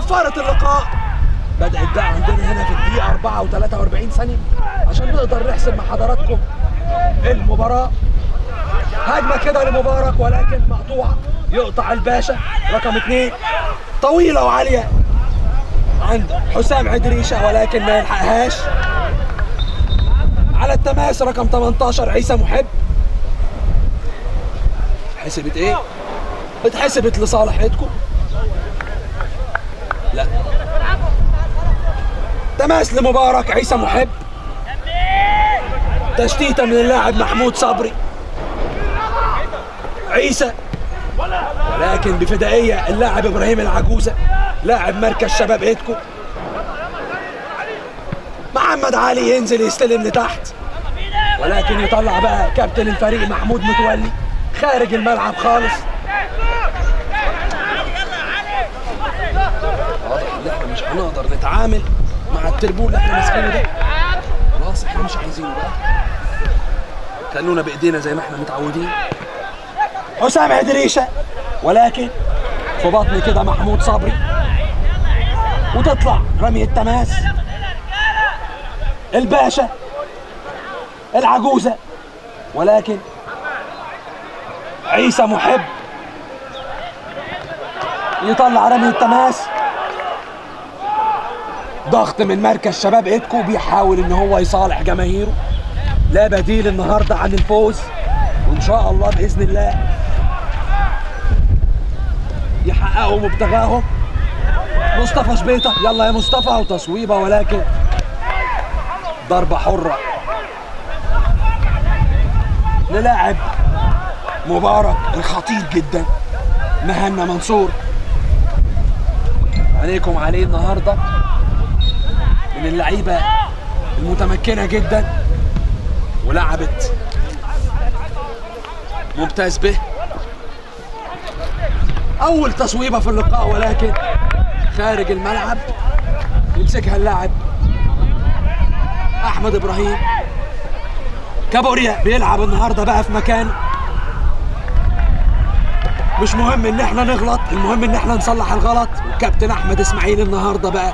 صفارة اللقاء بدأت بقى عندنا هنا في الدقيقة 4 و43 ثانية عشان نقدر نحسب مع حضراتكم المباراة. هجمة كده لمبارك ولكن مقطوعة، يقطع الباشا رقم 2 طويلة وعالية عند حسام عدريشة ولكن ما يلحقهاش. على التماس رقم 18 عيسى محب. حسبت ايه؟ اتحسبت لصالح ايدكم؟ لا، تماس لمبارك عيسى محب، تشتيته من اللاعب محمود صبري. عيسى ولكن بفدائية اللاعب ابراهيم العجوزة لاعب مركز شباب ايدكو. محمد علي ينزل يستلم لتحت ولكن يطلع بقى كابتن الفريق محمود متولي خارج الملعب خالص. واضح ان احنا مش هنقدر نتعامل مع التربون اللي احنا ماسكينه ده. خلاص احنا مش عايزينه بقى، خلونا بايدينا زي ما احنا متعودين. حسام عدريشة ولكن في بطن كده محمود صبري وتطلع رمي التماس. الباشا العجوزة ولكن عيسى محب يطلع رمي التماس. ضغط من مركز شباب ايدكو بيحاول ان هو يصالح جماهيره. لا بديل النهارده عن الفوز وان شاء الله باذن الله يحققوا مبتغاهم. مصطفى شبيطة يلا يا مصطفى وتصويبه ولكن ضربة حرة للاعب مبارك الخطير جدا مهنا منصور. عليكم عليه النهارده من اللعيبة المتمكنة جدا ولعبت ممتاز به. أول تصويبة في اللقاء ولكن خارج الملعب يمسكها اللاعب أحمد إبراهيم. كابوريا بيلعب النهارده بقى في مكانه. مش مهم ان احنا نغلط، المهم ان احنا نصلح الغلط. والكابتن احمد اسماعيل النهارده بقى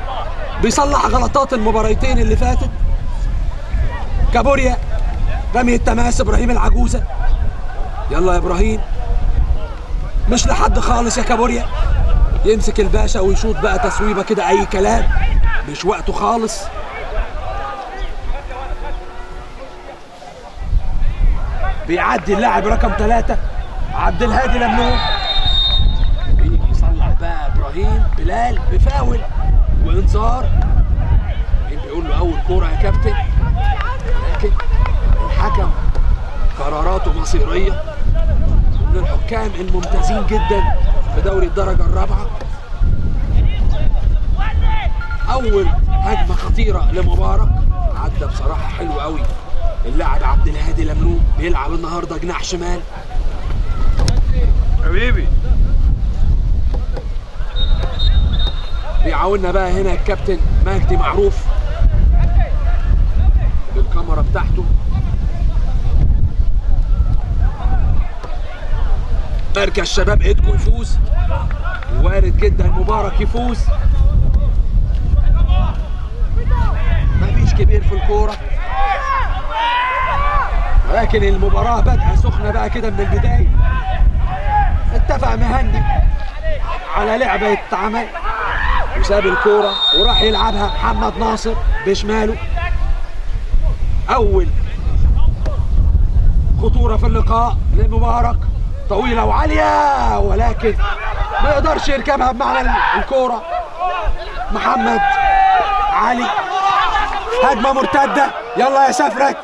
بيصلح غلطات المباراتين اللي فاتت. كابوريا رمي التماس ابراهيم العجوزة. يلا يا ابراهيم، مش لحد خالص يا كابوريا. يمسك الباشا ويشوط بقى تصويبه كده اي كلام، مش وقته خالص. بيعدي اللاعب رقم 3 عبد الهادي لمنون. بيجي يصلح بقى ابراهيم بلال بفاول وانذار. بيقول له اول كوره يا كابتن، لكن الحكم قراراته مصيريه من الحكام الممتازين جدا في دوري الدرجه الرابعه. اول هجمه خطيره لمبارك، عدى بصراحه حلو قوي اللاعب عبد الهادي لمنون. بيلعب النهارده جناح شمال حبيبي. بيعاوننا بقى هنا الكابتن مجدي معروف بالكاميرا بتاعته. مركز شباب ايدكو يفوز، وارد جدا مبارك يفوز. مفيش كبير في الكوره ولكن المباراة بدأ سخنة بقى كده من البداية. اتفق مهني على لعبة يتعمل وساب الكورة وراح يلعبها محمد ناصر بشماله. أول خطورة في اللقاء لمبارك، طويلة وعالية ولكن ما يقدرش يركبها بمعنى الكورة. محمد علي هجمة مرتدة. يلا يا سفرت،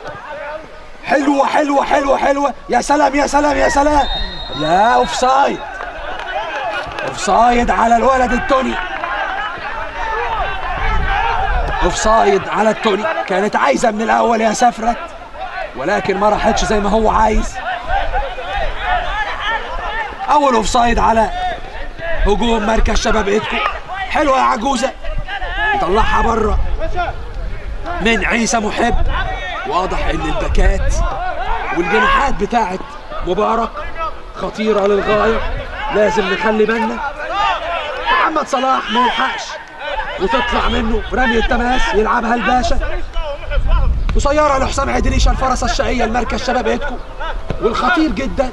حلوة حلوة حلوة حلوة. يا سلام يا سلام يا سلام. لا اوفسايد، اوفسايد على الولد التوني، اوفسايد على التوني. كانت عايزة من الأول يا سفرت ولكن ما راحتش زي ما هو عايز. أول اوفسايد على هجوم مركز شباب ايدكو. حلوة يا عجوزة، يطلعها بره من عيسى محب. واضح ان الباكات والجناحات بتاعت مبارك خطيرة للغاية، لازم نخلي بالنا. محمد صلاح ما يلحقش وتطلع منه رمي التماس يلعبها الباشا قصيره لحسام عدريشه الفرسه الشقيه المركز شباب ايدكو والخطير جدا.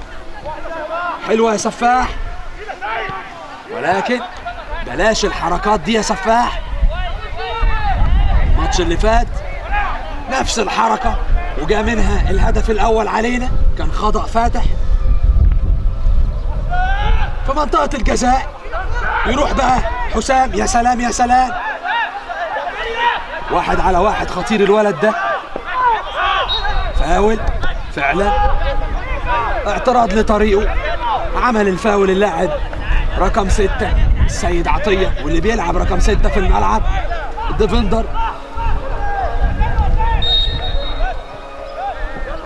حلوه يا سفاح ولكن بلاش الحركات دي يا سفاح. الماتش اللي فات نفس الحركه وجاء منها الهدف الاول علينا، كان خطأ فاتح في منطقه الجزاء. يروح بقى حسام، يا سلام يا سلام، 1 على 1 خطير الولد ده. فاول فعلا، اعتراض لطريقه، عمل الفاول اللاعب رقم 6 السيد عطية، واللي بيلعب رقم 6 في الملعب الديفندر.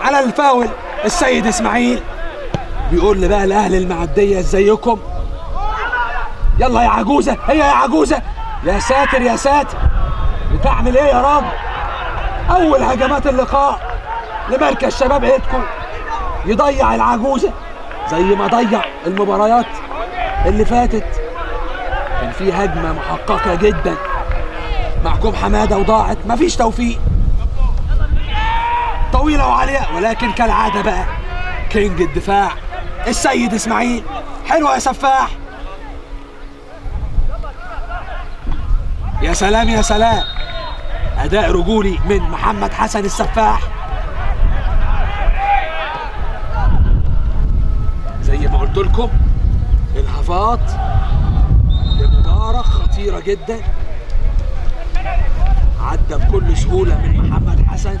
على الفاول السيد اسماعيل بيقول لي بقى الاهل المعدية ازيكم، يلا يا عجوزة، هي يا عجوزة، يا ساتر يا ساتر، بتعمل ايه يا راجل؟ اول هجمات اللقاء لمركز شباب ايدكو، يضيع العجوزة زي ما ضيع المباريات اللي فاتت. كان في هجمة محققة جدا معكم حمادة وضاعت، مفيش توفيق، طويلة وعالية، ولكن كالعادة بقى كينج الدفاع السيد اسماعيل. حلوة يا سفاح، يا سلام يا سلام، اداء رجولي من محمد حسن السفاح. زي ما قلت لكم الهفات لمبارك خطيرة جدا، عدى بكل سهولة من محمد حسن.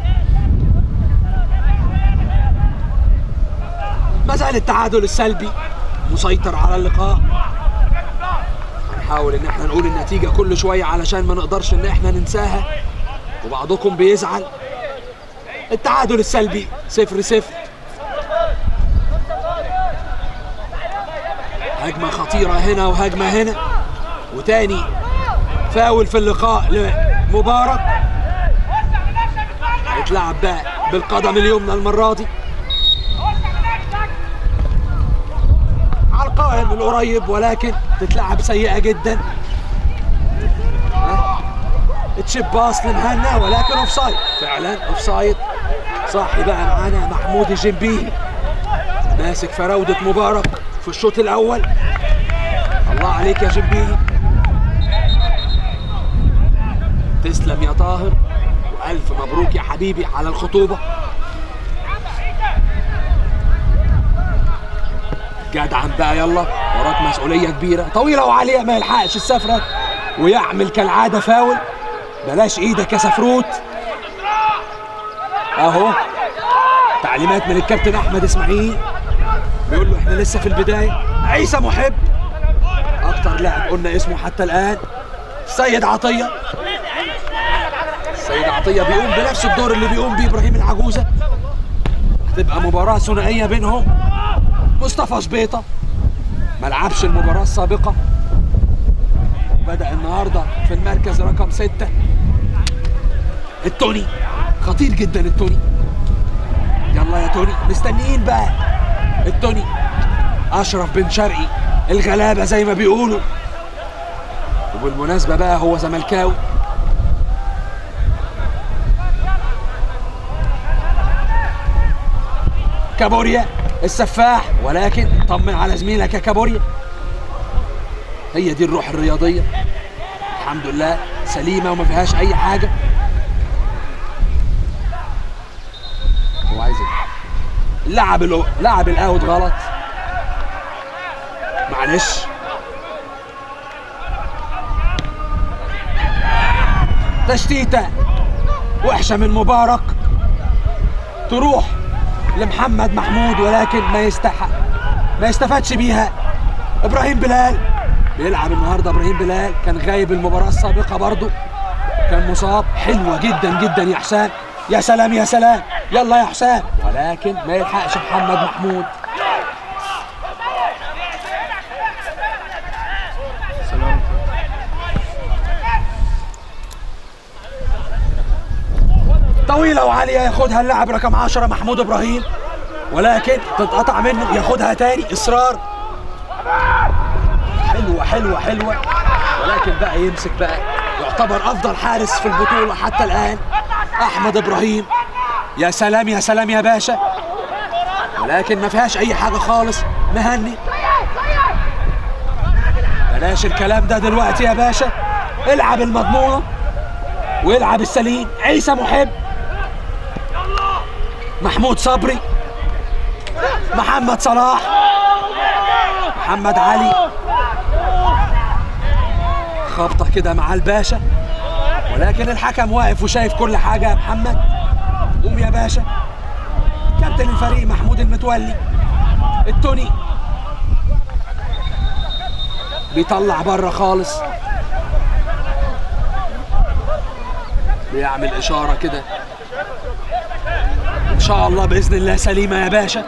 ما زال التعادل السلبي مسيطر على اللقاء. هنحاول ان احنا نقول النتيجة كل شوية علشان ما نقدرش ان احنا ننساها وبعضكم بيزعل. التعادل السلبي 0-0. هجمة خطيرة هنا وهجمة هنا، وتاني فاول في اللقاء لمبارك. هيتلعب بقى بالقدم اليمنى المرة دي على القائم القريب، ولكن تتلعب سيئة جدا. تشيب باص لمهنا ولكن اوف سايد، فعلا اوف سايد. صح بقى معانا محمود الجنبي ماسك فراودة مبارك في الشوط الاول. الله عليك يا جنبي، تسلم يا طاهر، والف مبروك يا حبيبي على الخطوبة. جدعا بقى، يلا وراك مسؤولية كبيرة، طويلة وعالية، ما يلحقش السفرة ويعمل كالعادة فاول. بلاش ايدك يا سفروت. اهو تعليمات من الكابتن احمد اسماعيل، بيقول له احنا لسه في البداية. عيسى محب اكتر لاعب قلنا اسمه حتى الان. السيد عطية، السيد عطية بيقوم بنفس الدور اللي بيقوم بيه ابراهيم العجوزة. هتبقى مباراة ثنائية بينهم. مصطفى شبيطة ما لعبش المباراة السابقة، بدأ النهاردة في المركز رقم 6. التوني خطير جدا، التوني، يلا يا توني، مستنيين بقى التوني. أشرف بن شرقي الغلابة زي ما بيقولوا، وبالمناسبة بقى هو زملكاوي. كابوريا السفاح، ولكن طمن على زميلك يا كابوريا. هي دي الروح الرياضية، الحمد لله سليمة وما فيهاش أي حاجة. هو عايز ايه؟ لعب الاوت غلط، معلش. تشتيتة وحشة من مبارك، تروح لمحمد محمود، ولكن ما يستفادش بيها. ابراهيم بلال بيلعب النهارده. ابراهيم بلال كان غايب المباراة السابقة برضو، كان مصاب. حلوة جدا جدا يا حسام، يا سلام يا سلام، يلا يا حسام، ولكن ما يلحقش محمد محمود. طويلة وعالية ياخدها اللاعب رقم 10 محمود ابراهيم، ولكن تتقطع منه، ياخدها تاني، اصرار. حلوة حلوة حلوة، ولكن بقى يمسك بقى يعتبر افضل حارس في البطولة حتى الان احمد ابراهيم. يا سلام يا سلام يا باشا، ولكن ما فيهاش اي حاجة خالص. مهني بلاش الكلام ده دلوقتي يا باشا، العب المضمونة والعب السليم. عيسى محب، محمود صبري، محمد صلاح، محمد علي، خبطة كده مع الباشا، ولكن الحكم واقف وشايف كل حاجة. يا محمد قوم يا باشا. كابتن الفريق محمود المتولي. التوني بيطلع بره خالص، بيعمل إشارة كده. إن شاء الله بإذن الله سليمة يا باشا،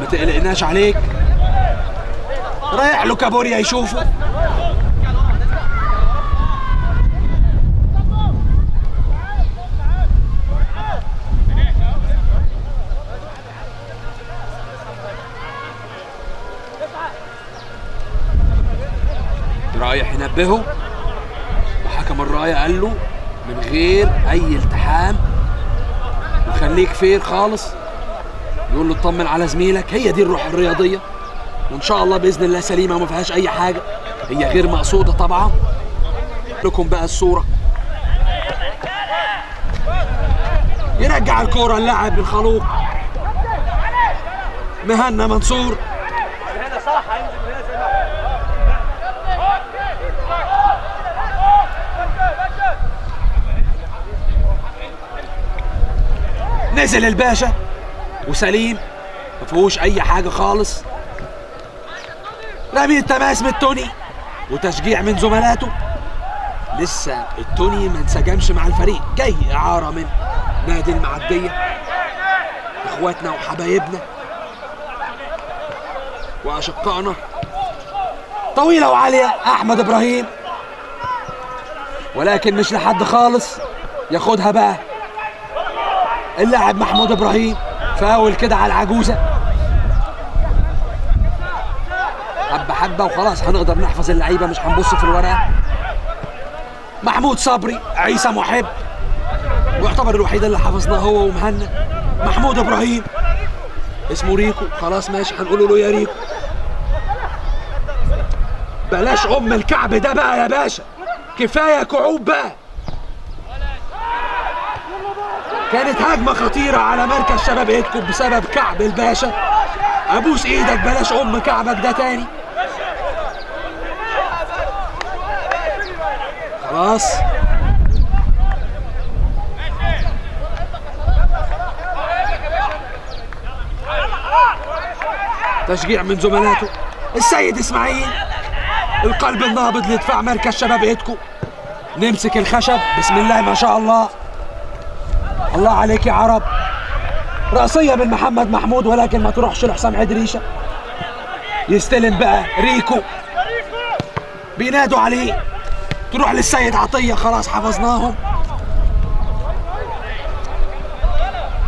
ما تقلقناش عليك. رايح له كابوريا يشوفه. رايح ينبهه، وحكم الراية قال له من غير اي التحام وخليك فير خالص. يقول له اطمن على زميلك. هي دي الروح الرياضية، وان شاء الله باذن الله سليمة وما فيهاش اي حاجة. هي غير مقصودة طبعا. لكم بقى الصورة. يرجع الكورة اللاعب الخلوق مهنا منصور. نزل الباشا وسليم، ما فيهوش اي حاجه خالص. رمي التماس من التوني وتشجيع من زملاته. لسه التوني ما انسجمش مع الفريق، جاي اعاره من نادي المعديه، اخواتنا وحبايبنا واشقائنا. طويله وعاليه احمد ابراهيم، ولكن مش لحد خالص. ياخدها بقى اللاعب محمود ابراهيم، فاول كده على العجوزه. حبه حبه وخلاص هنقدر نحفظ اللعيبه، مش هنبص في الورقه. محمود صبري، عيسى محب، ويعتبر الوحيد اللي حفظناه هو ومهنا. محمود ابراهيم اسمه ريكو، خلاص ماشي هنقول له يا ريكو. بلاش الكعب ده بقى يا باشا، كفايه كعوب بقى. كانت هجمة خطيرة على مركز شباب ايدكم بسبب كعب الباشا. ابوس ايدك بلاش كعبك ده تاني. خلاص تشجيع من زملاته. السيد اسماعيل، القلب النابض لدفاع مركز شباب ايدكم. نمسك الخشب، بسم الله ما شاء الله، الله عليك يا عرب. رأسية من محمد محمود، ولكن ما تروحش لحسام عدريشة. يستلم بقى ريكو، بينادوا عليه، تروح للسيد عطية. خلاص حفظناهم،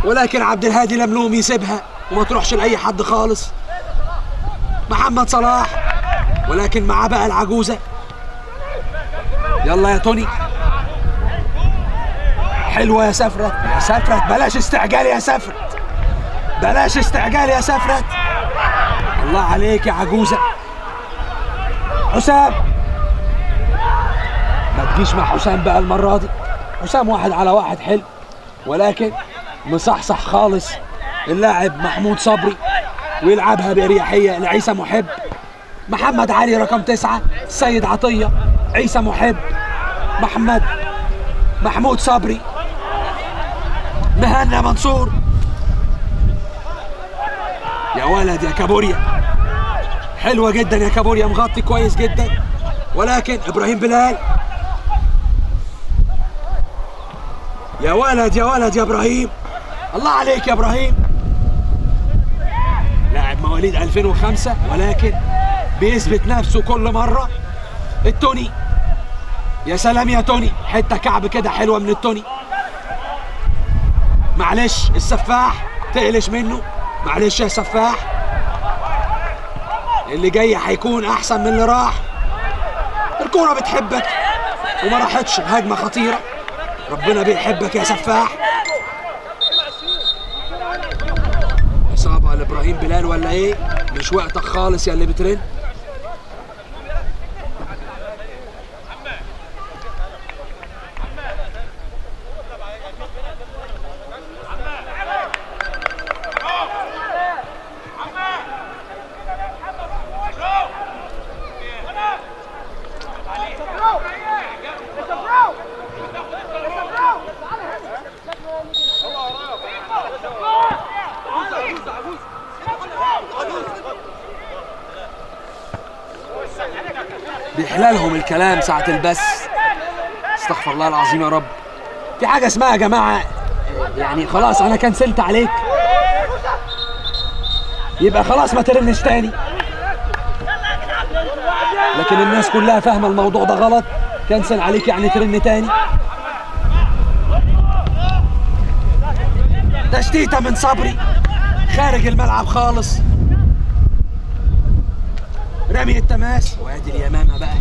ولكن عبد الهادي لملوم يسيبها وما تروحش لأي حد خالص. محمد صلاح، ولكن معاه بقى العجوزة. يلا يا توني، حلوة يا سفرت. يا سفرت بلاش استعجال يا سفرت، بلاش استعجال يا سفرت. الله عليك يا عجوزة. حسام، ما تجيش مع حسام بقى المرة دي. حسام 1 على 1 حلو، ولكن مصحصح خالص اللاعب محمود صبري، ويلعبها بأريحية لعيسى محب. محمد علي رقم 9، السيد عطية، عيسى محب، محمود صبري، مهنا منصور. يا ولد يا كابوريا، حلوة جدا يا كابوريا، مغطي كويس جدا. ولكن ابراهيم بلال، يا ولد يا ولد يا ابراهيم، الله عليك يا ابراهيم. لاعب مواليد 2005 ولكن بيثبت نفسه كل مرة. التوني، يا سلام يا توني، حتة كعب كده حلوة من التوني. معلش السفاح تقلش منه، معلش يا سفاح، اللي جاي هيكون احسن من اللي راح. الكورة بتحبك وما راحتش. هجمة خطيرة، ربنا بيحبك يا سفاح. إصابة لإبراهيم بلال ولا إيه؟ مش وقتك خالص يا اللي بترن. بيحلالهم الكلام ساعة البث. استغفر الله العظيم يا رب. في حاجة اسمها يا جماعة يعني خلاص أنا كنسلت عليك، يبقى خلاص ما ترنش تاني. لكن الناس كلها فاهمة الموضوع ده غلط. كنسل عليك يعني ترن تاني. تشتيتة من صبري خارج الملعب خالص. رمي التماس وادي اليمامة بقى.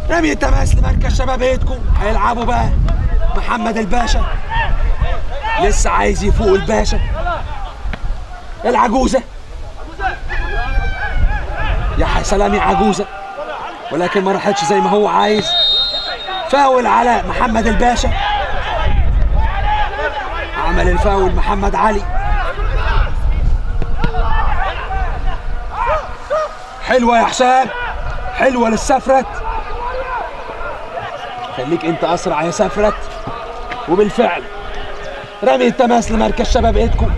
رمي التماس لمركز شباب ايدكم. هيلعبوا بقى محمد الباشا، لسه عايز يفوق الباشا. العجوزة يا سلام يا عجوزة، ولكن ما راحتش زي ما هو عايز. فاول على محمد الباشا. عمل الفاول محمد علي. حلوة يا حسام، حلوة للسفرت. خليك انت اسرع يا سفرت. وبالفعل رمي التماس لمركز شباب ايدكم.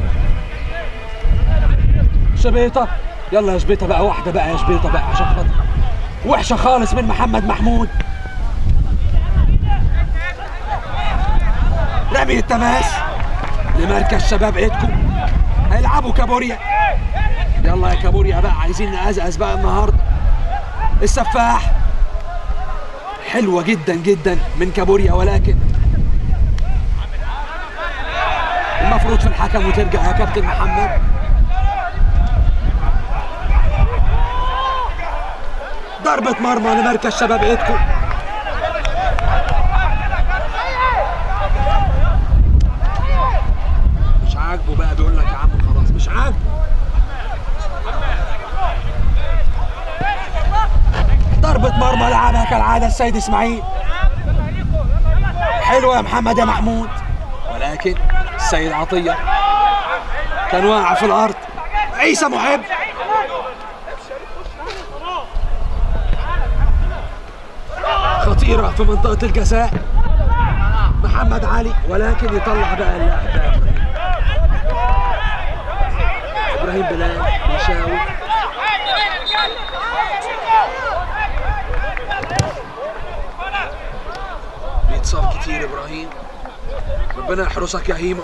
شبيطة يلا يا شبيطة بقى، واحدة بقى يا شبيطة بقى عشان خاطر. وحشة خالص من محمد محمود. رمي التماس لمركز شباب ايدكم. هيلعبوا كابوريا. يلا يا كابوريا بقى، عايزين نقزقز بقى النهارده. السفاح حلوة جدا جدا من كابوريا، ولكن المفروض في الحكم وترجع يا كابتن محمد. ضربة مرمى لمركز شباب ايدكم. مش عاجبه بقى، بيقول لك يا عم خلاص مش عاجبه. ضربة مرمى لعبها كالعادة السيد اسماعيل. حلوة يا محمد يا محمود، ولكن السيد عطية كان واقع في الأرض. عيسى محب خطيرة في منطقة الجزاء. محمد علي، ولكن يطلع بقى اللاعب إبراهيم بلال بيشاور. بيتصاب كتير إبراهيم، ربنا يحرسك يا هيما.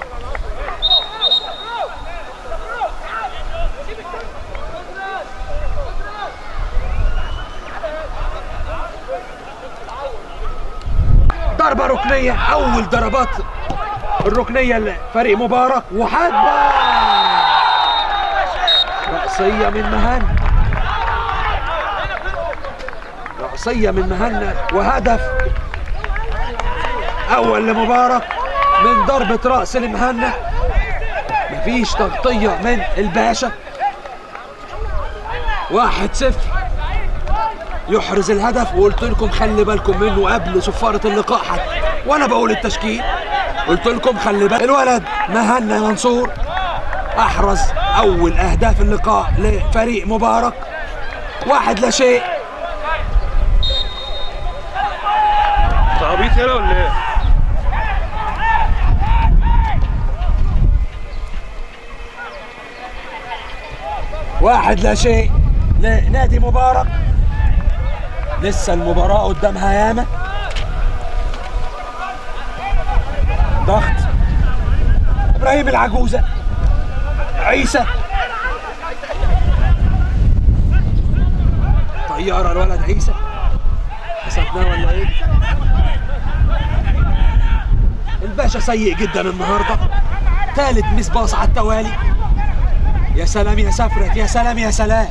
ضربة ركنية، أول ضربات الركنية لفريق مبارك. وحدة رأسية من مهنا، رأسية من مهنا، وهدف أول لمبارك من ضربة رأس لمهنا. مفيش تغطية من الباشا. 1-0 يحرز الهدف. وقلت لكم خلي بالكم منه قبل صفارة اللقاء حتى، وانا بقول التشكيل قلت لكم خلي بالكم. الولد مهنا منصور احرز اول اهداف اللقاء لفريق مبارك. 1-0. تعبيط هنا ولا ايه؟ واحد لا شيء لنادي مبارك. لسه المباراة قدامها ياما. ضغط ابراهيم العجوزة. عيسى طيارة الولد عيسى. حسبناه ولا ايه؟ الباشا سيء جدا النهارده. ثالث مس باص على التوالي. يا سلام يا سفرت، يا سلام يا سلام.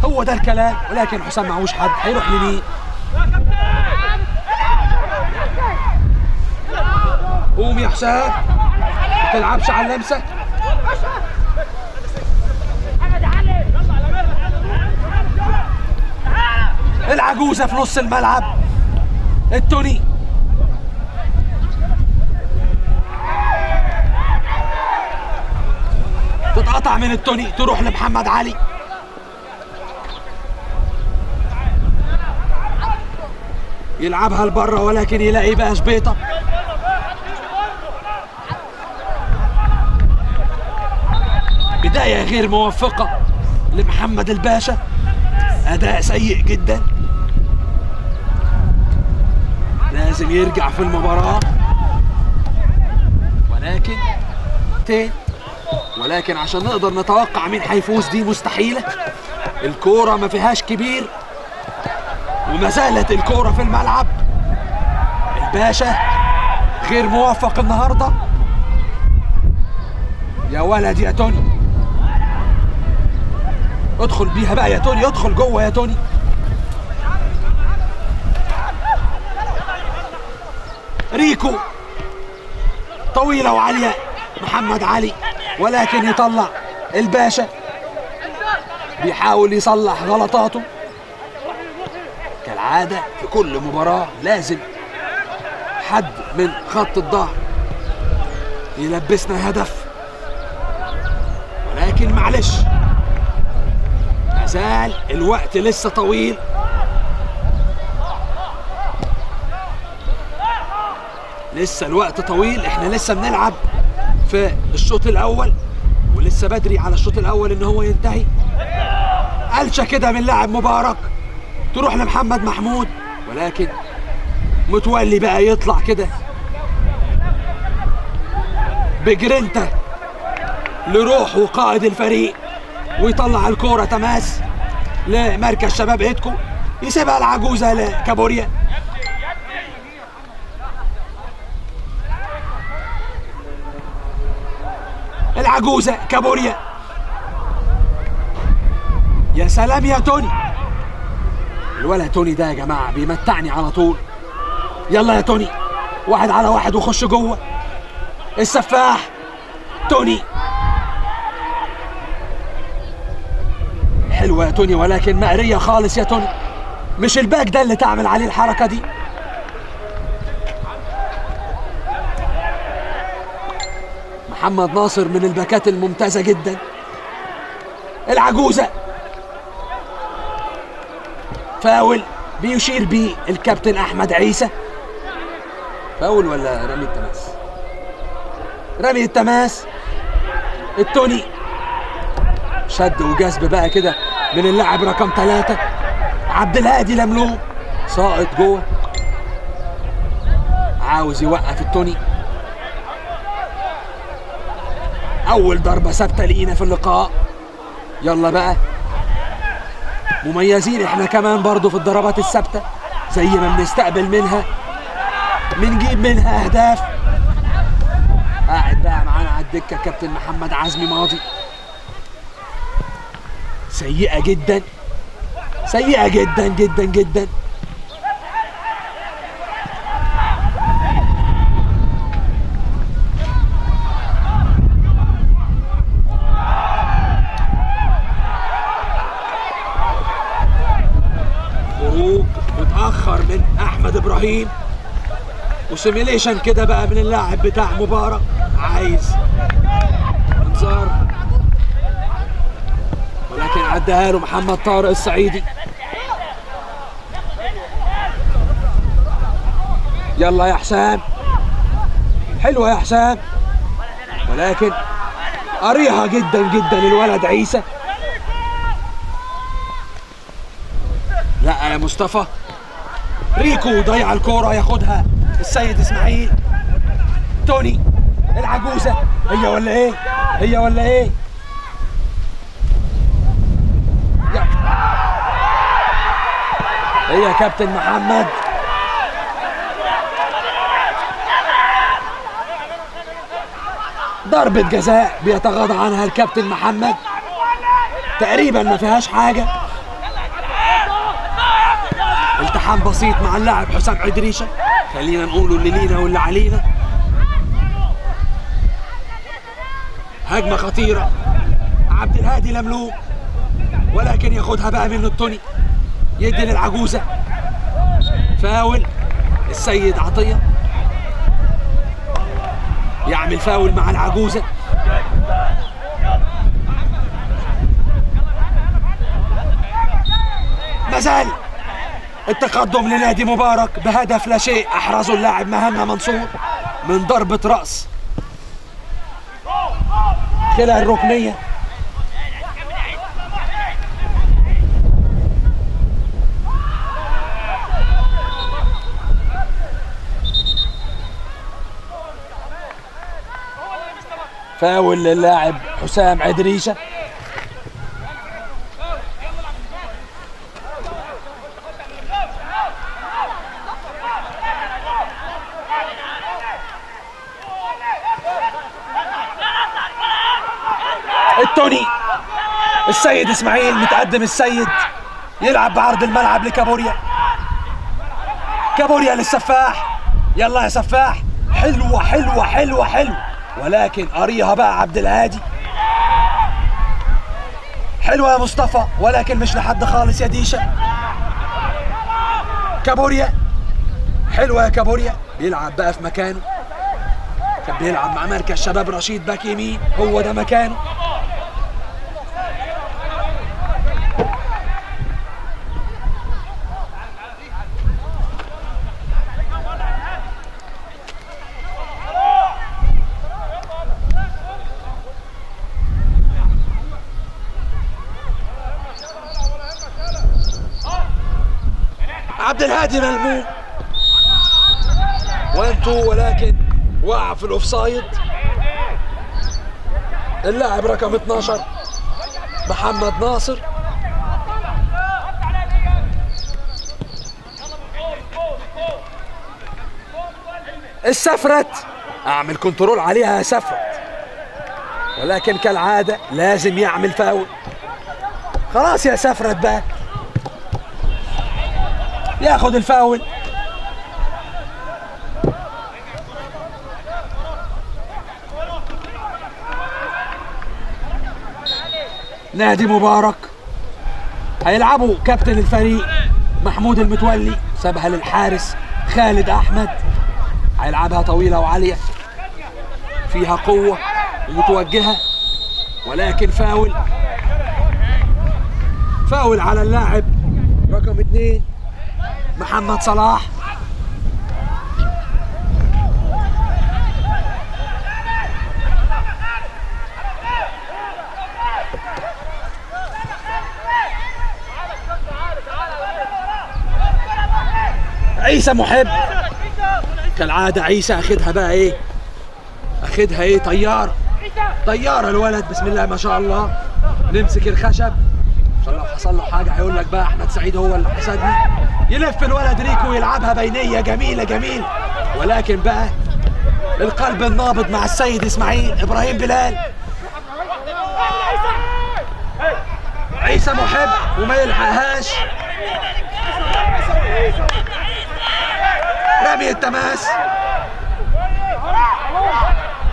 هو ده الكلام، ولكن حسام معهوش حد، هيروح لمين؟ قوم يا حسام، ما تلعبش على اللمسه. العجوزه في نص الملعب، التوني تتقطع من التوني تروح لمحمد علي. يلعبها لبره ولكن يلاقي بقى شبيطه. بدايه غير موفقه لمحمد الباشا، اداء سيء جدا، لازم يرجع في المباراه. ولكن عشان نقدر نتوقع مين هيفوز دي مستحيله. الكوره ما فيهاش كبير وما زالت الكوره في الملعب. الباشا غير موفق النهارده. يا ولد يا توني، ادخل بيها بقى يا توني، ادخل جوه يا توني. ريكو طويله وعاليه، محمد علي، ولكن يطلع الباشا. بيحاول يصلح غلطاته كالعاده في كل مباراه. لازم حد من خط الظهر يلبسنا هدف، ولكن معلش مازال الوقت لسه طويل. لسه الوقت طويل، احنا لسه بنلعب في الشوط الاول ولسه بدري على الشوط الاول ان هو ينتهي. قلشه كده من لاعب مبارك تروح لمحمد محمود، ولكن متولي بقى يطلع كده بجرينتا لروح وقائد الفريق ويطلع الكوره تماس لمركز شباب ايدكو، يسيبها العجوزه لكابوريا. العجوزه كابوريا، يا سلام يا توني. الولد توني ده يا جماعه بيمتعني على طول. يلا يا توني، 1 على 1 وخش جوه. السفاح توني، حلوه يا توني ولكن مقريه خالص يا توني. مش الباك ده اللي تعمل عليه الحركه دي. محمد ناصر من الباكات الممتازه جدا. العجوزه فاول بيشير بيه الكابتن احمد عيسى. فاول ولا رمي التماس؟ رمي التماس. التوني شد وجذب بقى كده من اللاعب رقم 3 عبد الهادي لملوم، ساقط جوه. عاوز يوقف التوني. اول ضربه ثابته لينا في اللقاء. يلا بقى، مميزين احنا كمان برضو في الضربات الثابته، زي ما بنستقبل منها بنجيب منها اهداف. قاعد بقى معانا على الدكه كابتن محمد عزمي ماضي. سيئه جدا، سيئه جدا جدا جدا. خروج متاخر من احمد ابراهيم وسيميليشن كده بقى من اللاعب بتاع مبارك. عايز انذار ولكن عداها له محمد طارق الصعيدي. يلا يا حسام، حلوه يا حسام، ولكن قريها جدا جدا الولد عيسى. لا يا مصطفى. ريكو ضيع الكوره، ياخدها السيد اسماعيل. توني العجوزه، هي ولا ايه؟ هي ولا ايه؟ هي كابتن محمد. ضربة جزاء بيتغاضى عنها الكابتن محمد، تقريبا ما فيهاش حاجة. التحام بسيط مع اللاعب حسام عدريشه. خلينا نقوله اللي لينا واللي علينا. هجمه خطيره، عبد الهادي لملوم، ولكن ياخدها بقى منه التوني، يدي للعجوزه. فاول السيد عطيه، يعمل فاول مع العجوزه. مازال التقدم لنادي مبارك بهدف لا شيء احرزه اللاعب مهنا منصور من ضربه راس خلال الركنيه. فاول للاعب حسام عدريشه. التوني، السيد اسماعيل متقدم، السيد يلعب بعرض الملعب لكابوريا. كابوريا للسفاح، يلا يا سفاح، حلوه حلوه حلوه حلوه، ولكن قاريها بقى عبد الهادي. حلوه يا مصطفى، ولكن مش لحد خالص يا ديشه. كابوريا، حلوه يا كابوريا، بيلعب بقى في مكانه. كان بيلعب مع مركز شباب رشيد باك يمين، هو ده مكانه. عبد الهادي ملموم وانتو، ولكن وقع في الاوفسايد. اللاعب رقم 12 محمد ناصر. السفرت، اعمل كنترول عليها يا سفرت، ولكن كالعاده لازم يعمل فاول. خلاص يا سفرت بقى، ياخد الفاول. نادي مبارك هيلعبوا كابتن الفريق محمود المتولي، سابها للحارس خالد احمد. هيلعبها طويله وعاليه، فيها قوه ومتوجهه، ولكن فاول. فاول على اللاعب رقم 2 محمد صلاح. عيسى محب، كالعادة عيسى اخدها بقى ايه، اخدها ايه، طيارة طيارة الولد، بسم الله ما شاء الله. نمسك الخشب عشان لو حصل له حاجة هيقول لك بقى احمد سعيد هو اللي حسدني. يلف الولد ريكو ويلعبها بينية جميلة جميل، ولكن بقى القلب النابض مع السيد اسماعيل ابراهيم بلال. عيسى محب وما يلحقهاش، رمي التماس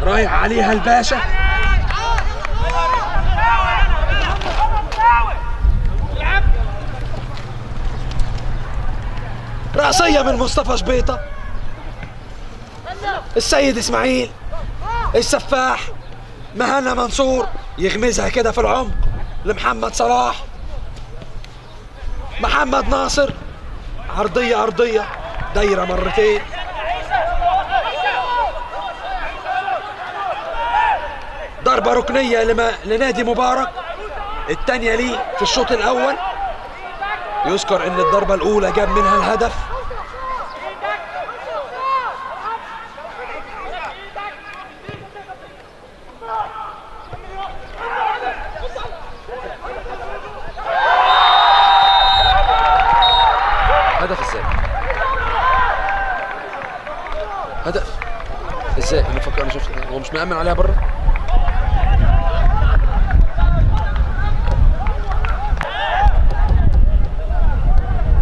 رايح عليها الباشا. رأسية من مصطفى شبيطة. السيد اسماعيل، السفاح مهنا منصور يغمزها كده في العمق لمحمد صلاح. محمد ناصر، عرضية أرضية، دايرة مرتين. ضربة ركنية لنادي مبارك، الثانية ليه في الشوط الأول. يذكر ان الضربة الأولى جاب منها الهدف. هدف ازاي؟ هدف ازاي؟ انا فكر، انا شفت هو مش مأمن عليها بره.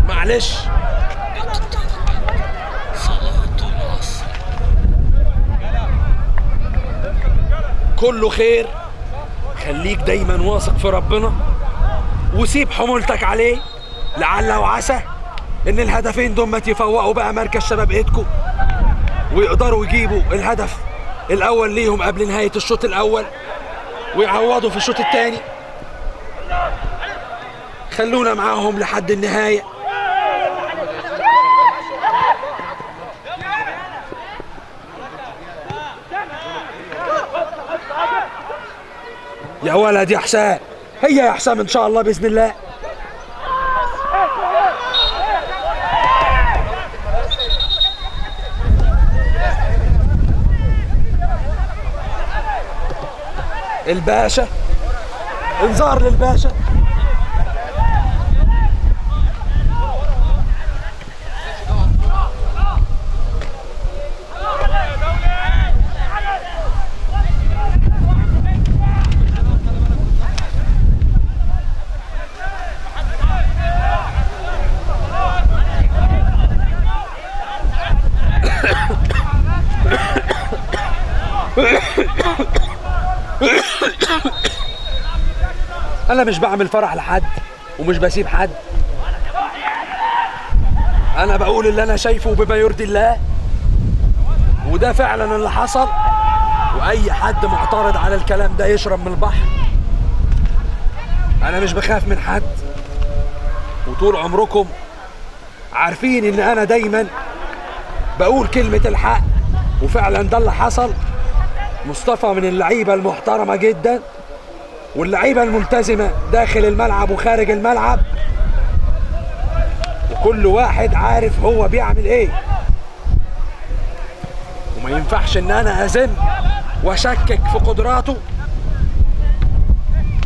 معلش كله خير. خليك دايما واثق في ربنا وسيب حمولتك عليه، لعل وعسى ان الهدفين دول يفوقوا بقى مركز شباب ايدكو ويقدروا يجيبوا الهدف الاول ليهم قبل نهاية الشوط الاول ويعوضوا في الشوط الثاني. خلونا معاهم لحد النهاية. يا ولد يا حسام، هي يا حسام ان شاء الله باذن الله. الباشا، انذار للباشا. انا مش بعمل فرح لحد ومش بسيب حد، انا بقول اللي انا شايفه بما يرضي الله، وده فعلا اللي حصل. واي حد معترض على الكلام ده يشرب من البحر. انا مش بخاف من حد، وطول عمركم عارفين ان انا دايما بقول كلمة الحق، وفعلا ده اللي حصل. مصطفى من اللعيبة المحترمة جدا واللعيبة الملتزمة داخل الملعب وخارج الملعب، وكل واحد عارف هو بيعمل ايه، وما ينفعش ان انا ازن واشكك في قدراته.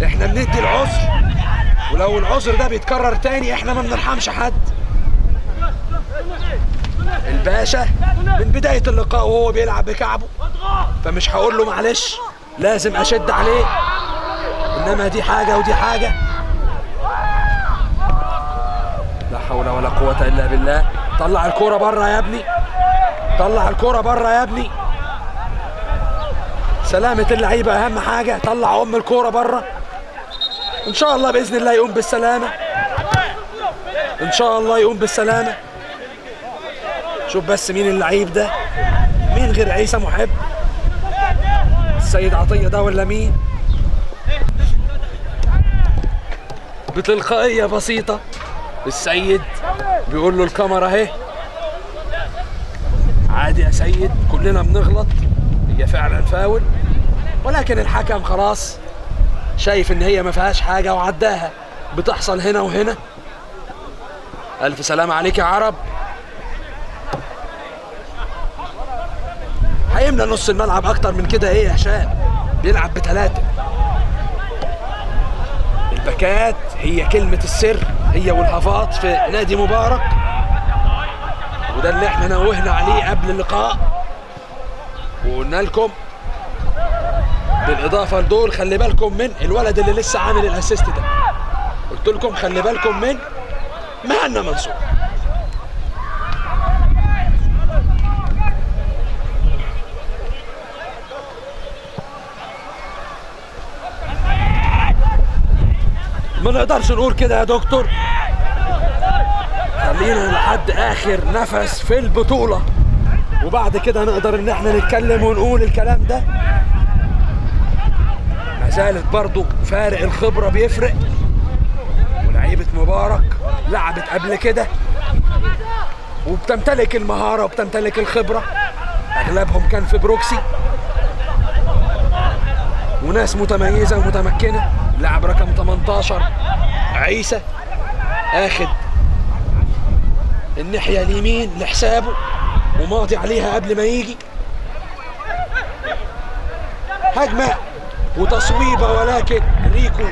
احنا بندي العذر، ولو العذر ده بيتكرر تاني احنا ما بنرحمش حد. الباشا من بداية اللقاء وهو بيلعب بكعبه، فمش هقول له معلش لازم اشد عليه، انما دي حاجة ودي حاجة. لا حول ولا قوة الا بالله. طلع الكرة بره يا ابني، طلع الكرة بره يا ابني. سلامة اللعيبة اهم حاجة. طلع الكرة بره، ان شاء الله باذن الله يقوم بالسلامة، ان شاء الله يقوم بالسلامة. شوف بس مين اللعيب ده، مين غير عيسى محب؟ السيد عطية ده ولا مين؟ بتلقائية بسيطة السيد بيقول له الكاميرا اهي. عادي يا سيد، كلنا بنغلط، هي فعلا فاول، ولكن الحكم خلاص شايف ان هي ما فيهاش حاجة وعداها. بتحصل هنا وهنا. الف سلام عليك يا عرب. هيملى نص الملعب اكتر من كده ايه يا هشام؟ بيلعب بثلاثة. الباكات هي كلمة السر، هي والهافات في نادي مبارك، وده اللي احنا نوهنا عليه قبل اللقاء وقلنا لكم. بالاضافة لدول خلي بالكم من الولد اللي لسه عامل الاسيست ده، قلت لكم خلي بالكم من مهنا منصور. ما نقدرش نقول كده يا دكتور، خلينا لحد اخر نفس في البطولة وبعد كده نقدر ان احنا نتكلم ونقول الكلام ده. ما زالت برضو فارق الخبرة بيفرق، ولعيبة مبارك لعبت قبل كده وبتمتلك المهارة وبتمتلك الخبرة. اغلبهم كان في بروكسي وناس متميزة ومتمكنة. لاعب رقم 18 عيسى اخد الناحية اليمين لحسابه وماضي عليها قبل ما يجي. هجمة وتصويبة، ولكن ريكو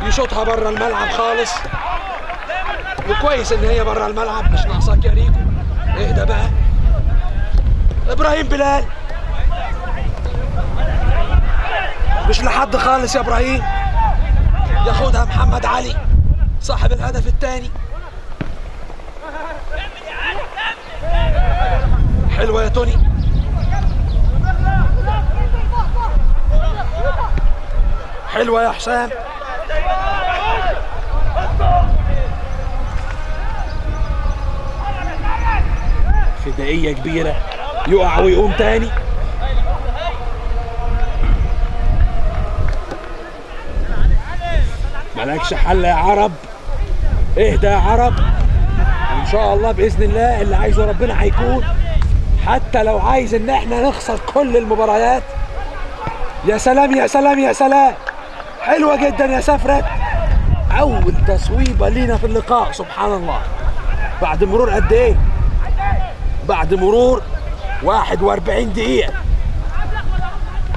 يشوطها بره الملعب خالص، وكويس ان هي بره الملعب. مش ناقصاك يا ريكو، اهدى بقى. ابراهيم بلال مش لحد خالص يا ابراهيم، ياخدها محمد علي صاحب الهدف الثاني. حلوه يا توني. حلوه يا حسام. فدائيه كبيره، يقع ويقوم تاني. مالكش حل يا عرب، اهدى يا عرب، وان شاء الله باذن الله اللي عايزه ربنا هيكون. حتى لو عايز ان احنا نخسر كل المباريات. يا سلام يا سلام يا سلام، حلوه جدا يا سفرت. اول تصويبه لينا في اللقاء، سبحان الله. بعد مرور قد ايه؟ بعد مرور 41 دقيقه.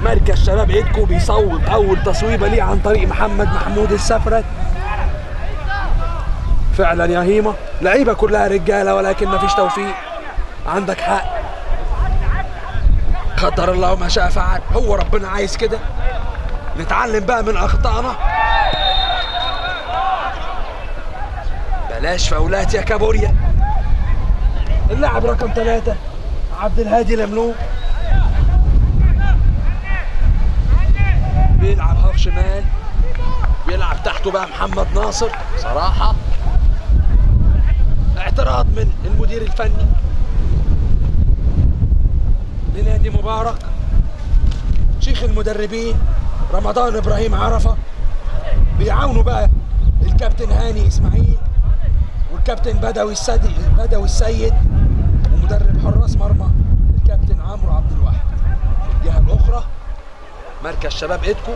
مركز شباب ايدكو بيصوب اول تصويبه ليه عن طريق محمد محمود السفرت. فعلا يا هيما لعيبه كلها رجاله ولكن مفيش توفيق. عندك حق، قدر الله ما شاء فعل. هو ربنا عايز كده. نتعلم بقى من اخطائنا. بلاش فاولات يا كابوريا. اللاعب رقم 3 عبد الهادي لملوك بيلعب هاف شمال، بيلعب تحته بقى محمد ناصر. صراحة اعتراض من المدير الفني لنادي مبارك. شيخ المدربين رمضان ابراهيم عرفة بيعاونوا بقى الكابتن هاني اسماعيل والكابتن بدوي السيد ومدرب حراس مرمى الكابتن عمرو عبد الواحد. في الجهة الأخرى مركز شباب ايدكو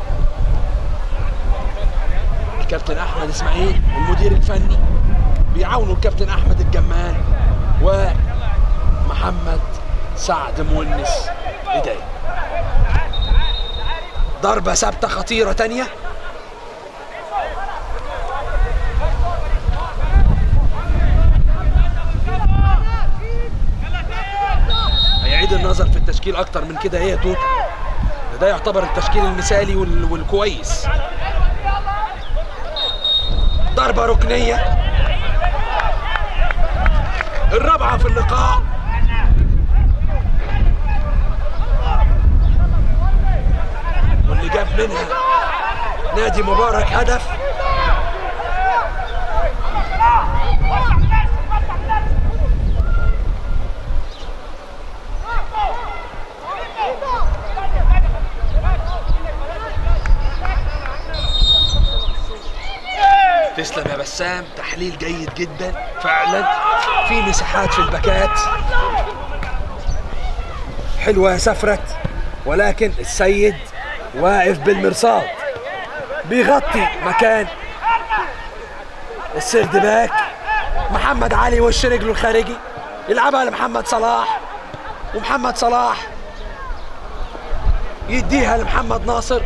الكابتن احمد اسماعيل والمدير الفني بيعاونوا الكابتن احمد الجمال ومحمد سعد مونس بداية. ضربة ثابتة خطيرة تانية. هيعيد النظر في التشكيل اكتر من كده. ايه يا توت، ده يعتبر التشكيل المثالي والكويس. ضربة ركنية الرابعة في اللقاء. واللي جاب منها نادي مبارك هدف. تسلم يا بسام، تحليل جيد جدا فعلا. في مساحات في الباكات حلوه يا سفرت، ولكن السيد واقف بالمرصاد بيغطي مكان السيرد باك. محمد علي وش رجله الخارجي يلعبها لمحمد صلاح، ومحمد صلاح يديها لمحمد ناصر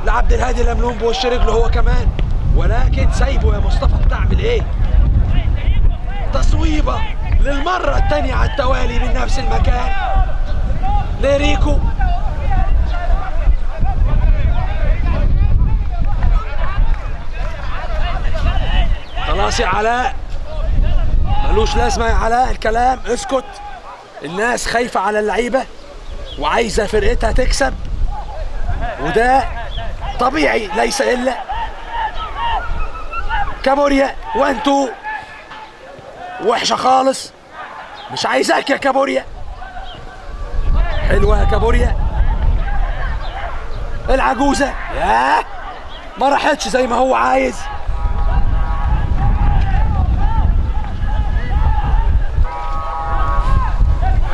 لعبد الهادي لملوم بوش رجله هو كمان، ولكن سايبه يا مصطفى. بتعمل ايه؟ تصويبه للمره الثانيه على التوالي من نفس المكان لريكو. خلاص يا علاء، ملوش لازمه يا علاء الكلام، اسكت. الناس خايفه على اللعيبه وعايزه فرقتها تكسب، وده طبيعي ليس الا. كابوريا 1 2 وحشه خالص، مش عايزاك يا كابوريا. حلوه يا كابوريا. العجوزه ياه ما راحتش زي ما هو عايز.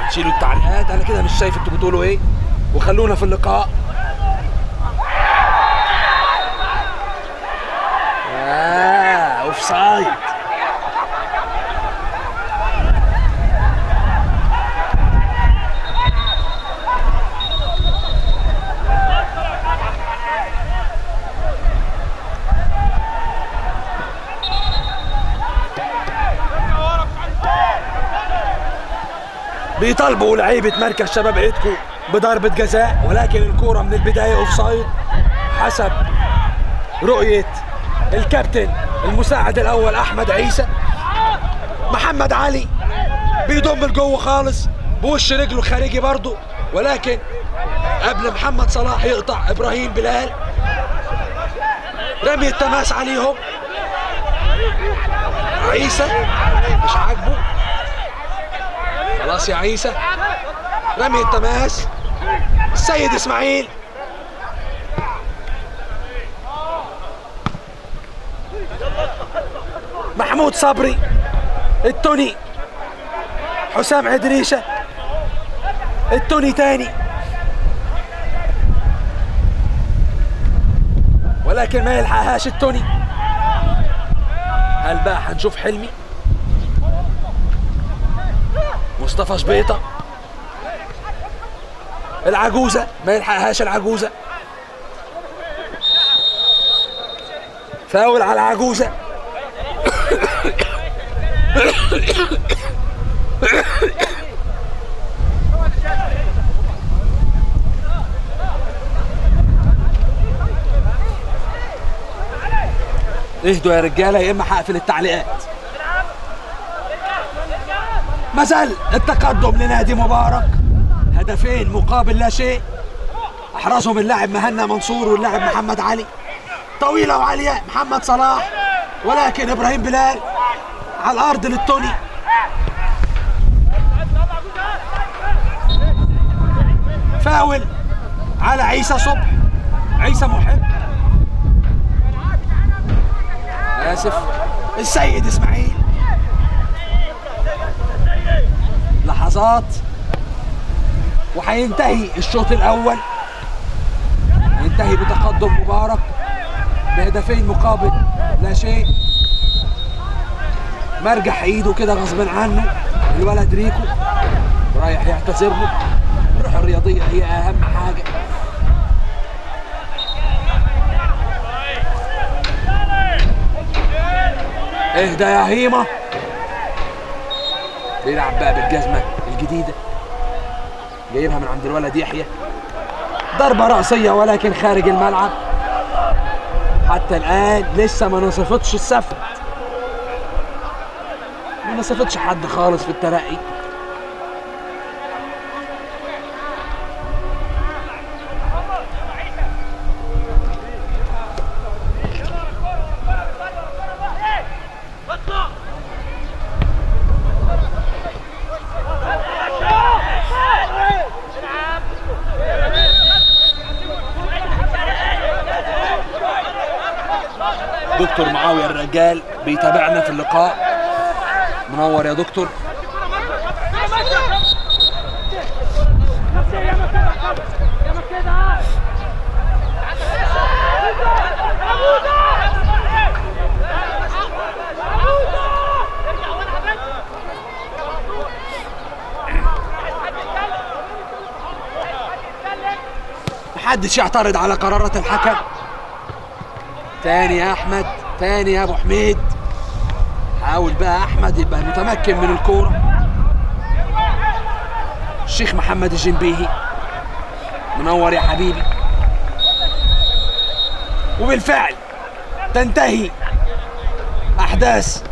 هنشيلوا التعليقات، انا كده مش شايف انتوا بتقولوا ايه، وخلونا في اللقاء. اوف سايد. بيطالبوا لعيبه مركز شباب ايدكو بضربه جزاء، ولكن الكوره من البدايه اوف سايد حسب رؤيه الكابتن المساعد الاول احمد عيسى. محمد علي بيضم لجوه خالص، بوش رجله خارجي برضه، ولكن قبل محمد صلاح يقطع ابراهيم بلال. رمي التماس عليهم. عيسى مش عاجبه، خلاص يا عيسى. رمي التماس. السيد اسماعيل. محمود صبري. التوني. حسام عدريشة. التوني تاني، ولكن ما يلحقهاش التوني. هل بقى هنشوف حلمي؟ مصطفى شبيطة. العجوزة ما يلحقهاش العجوزة. فاول على العجوزة. اهدوا يا رجاله يا اما هقفل التعليقات. ما زال التقدم لنادي مبارك، هدفين مقابل لا شيء. احرزهم اللاعب مهنا منصور واللاعب محمد علي. طويله وعاليه محمد صلاح، ولكن ابراهيم بلال على الارض للتوني. فاول على عيسى صبح. عيسى محب، آسف، السيد إسماعيل. لحظات وهينتهي الشوط الأول. ينتهي بتقدم مبارك بهدفين مقابل لا شيء. مرجح ايده كده غصب عنه الولد ريكو، رايح يعتذر له. الروح الرياضية هي أهم حاجة. اهدى يا هيمة. بيلعب بقى بالجزمة الجديدة، جايبها من عند الولد يحيى. ضربة رأسية ولكن خارج الملعب. حتى الآن لسه ما نصفتش السفد، ما نصفتش حد خالص في الترقي. دكتور معاوية الرجال بيتابعنا في اللقاء. منور يا دكتور. محدش يعترض على قرارات الحكم. تاني يا احمد، تاني يا ابو حميد. حاول بقى احمد يبقى متمكن من الكوره. الشيخ محمد الجنبيهي، منور يا حبيبي. وبالفعل تنتهي احداث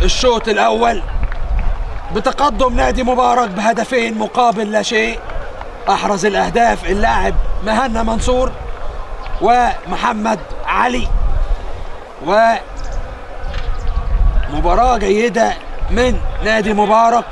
الشوط الاول بتقدم نادي مبارك بهدفين مقابل لا شيء. احرز الاهداف اللاعب مهنا منصور ومحمد علي. ومباراة جيدة من نادي مبارك.